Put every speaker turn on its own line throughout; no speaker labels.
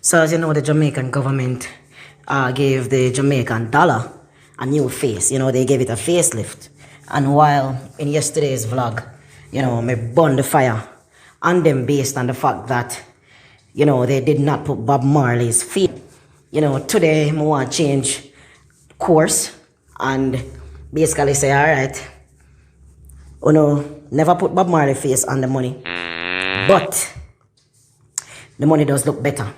So as you know, the Jamaican government gave the Jamaican dollar a new face. You know, they gave it a facelift. And while in yesterday's vlog, you know, me burn the fire on them based on the fact that, you know, they did not put Bob Marley's feet. You know, today I want to change course and basically say, all right, you know, never put Bob Marley face on the money, but the money does look better.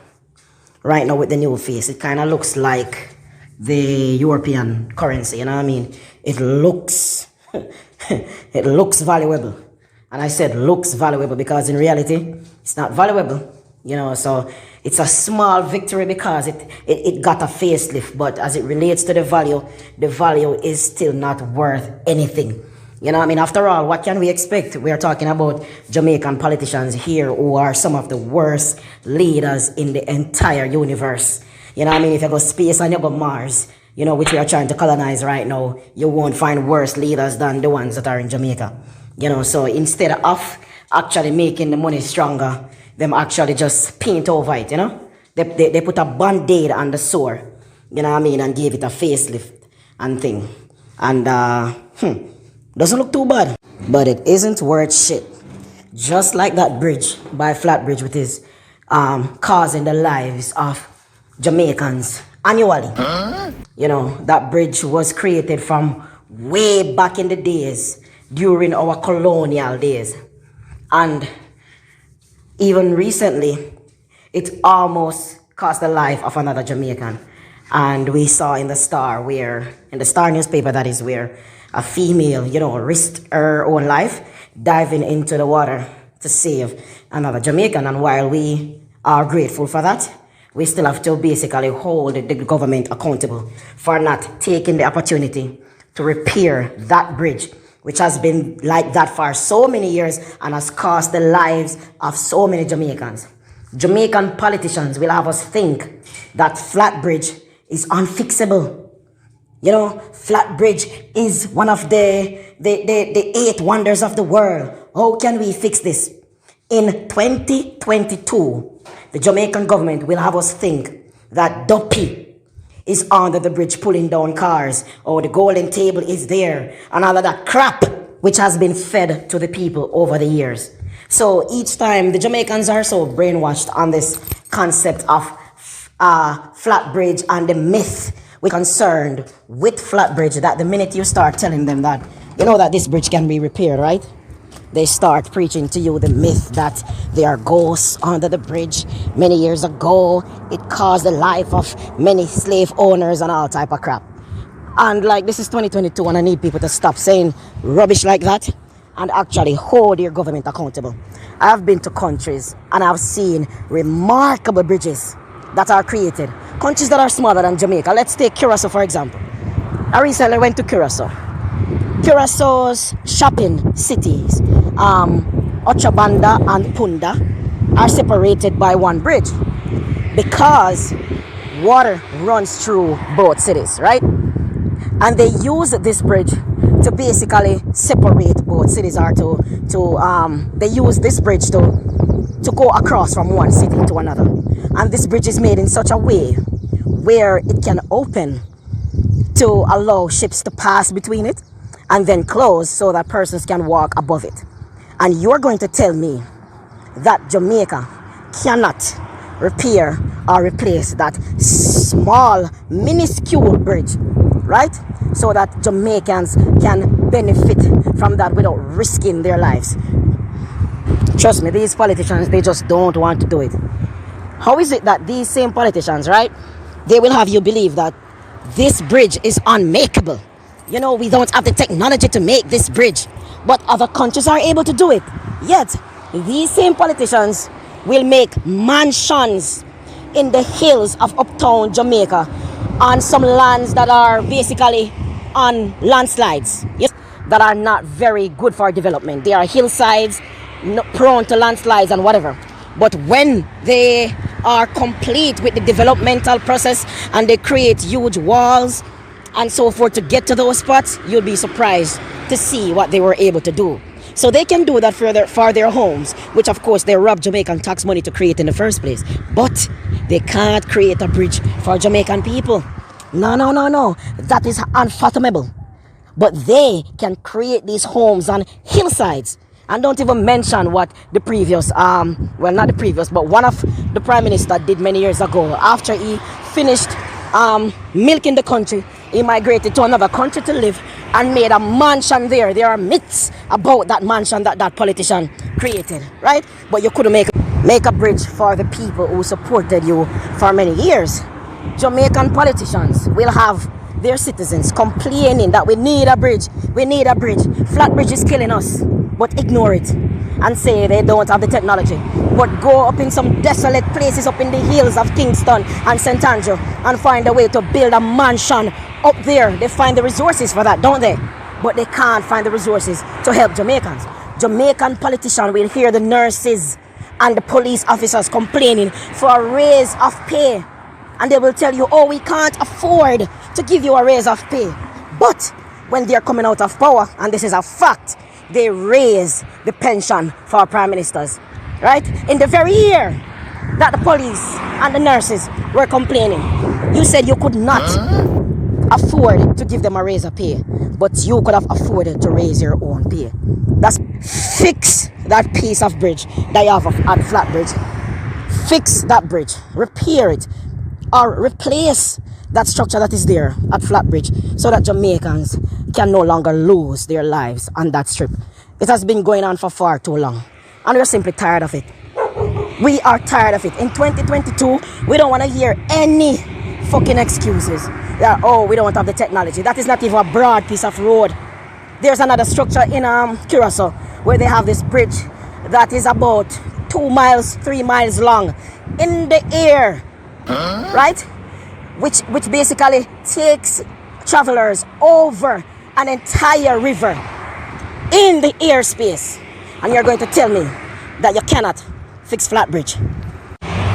Right now with the new face, it kind of looks like the European currency, you know what I mean? It looks, it looks valuable. And I said looks valuable because in reality, it's not valuable, you know, so it's a small victory because it got a facelift, but as it relates to the value is still not worth anything. You know what I mean? After all, what can we expect? We are talking about Jamaican politicians here who are some of the worst leaders in the entire universe. You know what I mean? If you go space and you go Mars, you know, which we are trying to colonize right now, you won't find worse leaders than the ones that are in Jamaica. You know, so instead of actually making the money stronger, them actually just paint over it, you know? They put a band-aid on the sore, you know what I mean, and gave it a facelift and thing. And, doesn't look too bad, but it isn't worth shit. Just like that bridge by Flatbridge, which is causing the lives of Jamaicans annually. You know, that bridge was created from way back in the days during our colonial days. And even recently, it almost cost the life of another Jamaican. And we saw in the Star in the Star newspaper, that is where a female, you know, risked her own life diving into the water to save another Jamaican. And while we are grateful for that, we still have to basically hold the government accountable for not taking the opportunity to repair that bridge, which has been like that for so many years and has cost the lives of so many Jamaicans. Jamaican politicians will have us think that Flatbridge is unfixable. You know, Flatbridge is one of the 8 wonders of the world. How can we fix this? In 2022, the Jamaican government will have us think that Duppy is under the bridge pulling down cars, or the golden table is there, and all of that crap which has been fed to the people over the years. So each time the Jamaicans are so brainwashed on this concept of Flatbridge and the myth, we're concerned with Flatbridge that the minute you start telling them that, you know, that this bridge can be repaired, right? They start preaching to you the myth that there are ghosts under the bridge. Many years ago, it caused the life of many slave owners and all type of crap. And like, this is 2022 and I need people to stop saying rubbish like that and actually hold your government accountable. I have been to countries and I've seen remarkable bridges that are created. Countries that are smaller than Jamaica. Let's take Curacao, for example. I recently went to Curacao. Curaçao's shopping cities, Ochabanda and Punda, are separated by one bridge because water runs through both cities, right? And they use this bridge to basically separate both cities, or they use this bridge to go across from one city to another. And this bridge is made in such a way where it can open to allow ships to pass between it and then close so that persons can walk above it. And you're going to tell me that Jamaica cannot repair or replace that small, minuscule bridge, right? So that Jamaicans can benefit from that without risking their lives. Trust me, these politicians, they just don't want to do it. How is it that these same politicians, right, they will have you believe that this bridge is unmakeable? You know, we don't have the technology to make this bridge, but other countries are able to do it. Yet, these same politicians will make mansions in the hills of uptown Jamaica on some lands that are basically on landslides, yes, that are not very good for development. They are hillsides, prone to landslides and whatever. But when they are complete with the developmental process and they create huge walls and so forth to get to those spots, you'll be surprised to see what they were able to do. So they can do that for their homes, which of course they rob Jamaican tax money to create in the first place. But they can't create a bridge for Jamaican people. No, no, no, no. That is unfathomable. But they can create these homes on hillsides. And don't even mention what the previous, well, not the previous, but one of the prime minister did many years ago. After he finished milking the country, he migrated to another country to live and made a mansion there. There are myths about that mansion that politician created, right? But you couldn't make a bridge for the people who supported you for many years. Jamaican politicians will have their citizens complaining that we need a bridge. We need a bridge. Flat bridge is killing us. But ignore it and say they don't have the technology. But go up in some desolate places up in the hills of Kingston and St. Andrew and find a way to build a mansion up there. They find the resources for that, don't they? But they can't find the resources to help Jamaicans. Jamaican politicians will hear the nurses and the police officers complaining for a raise of pay. And they will tell you, oh, we can't afford to give you a raise of pay. But when they're coming out of power, and this is a fact, they raise the pension for prime ministers, right? In the very year that the police and the nurses were complaining, you said you could not afford to give them a raise of pay, but you could have afforded to raise your own pay. That's fix that piece of bridge that you have at Flat Bridge. Fix that bridge, repair it, or replace that structure that is there at Flat Bridge so that Jamaicans can no longer lose their lives on that strip. It has been going on for far too long, and we're simply tired of it. We are tired of it. In 2022, we don't want to hear any fucking excuses that, oh, we don't have the technology. That is not even a broad piece of road. There's another structure in Curacao where they have this bridge that is about 2 miles, 3 miles long in the air, right? Which basically takes travelers over an entire river in the airspace. And you're going to tell me that you cannot fix Flat Bridge.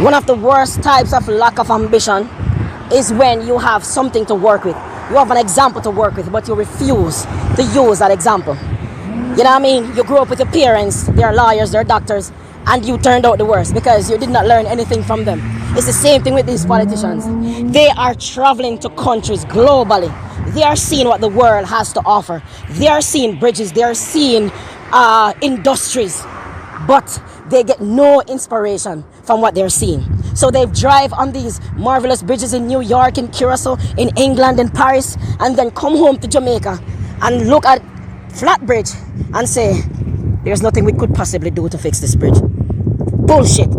One of the worst types of lack of ambition is when you have something to work with. You have an example to work with, but you refuse to use that example. You know what I mean? You grew up with your parents, they're lawyers, they're doctors, and you turned out the worst because you did not learn anything from them. It's the same thing with these politicians. They are traveling to countries globally. They are seeing what the world has to offer. They are seeing bridges, they are seeing industries, but they get no inspiration from what they're seeing. So they drive on these marvelous bridges in New York, in Curacao, in England, in Paris, and then come home to Jamaica and look at Flat Bridge and say, there's nothing we could possibly do to fix this bridge. Bullshit.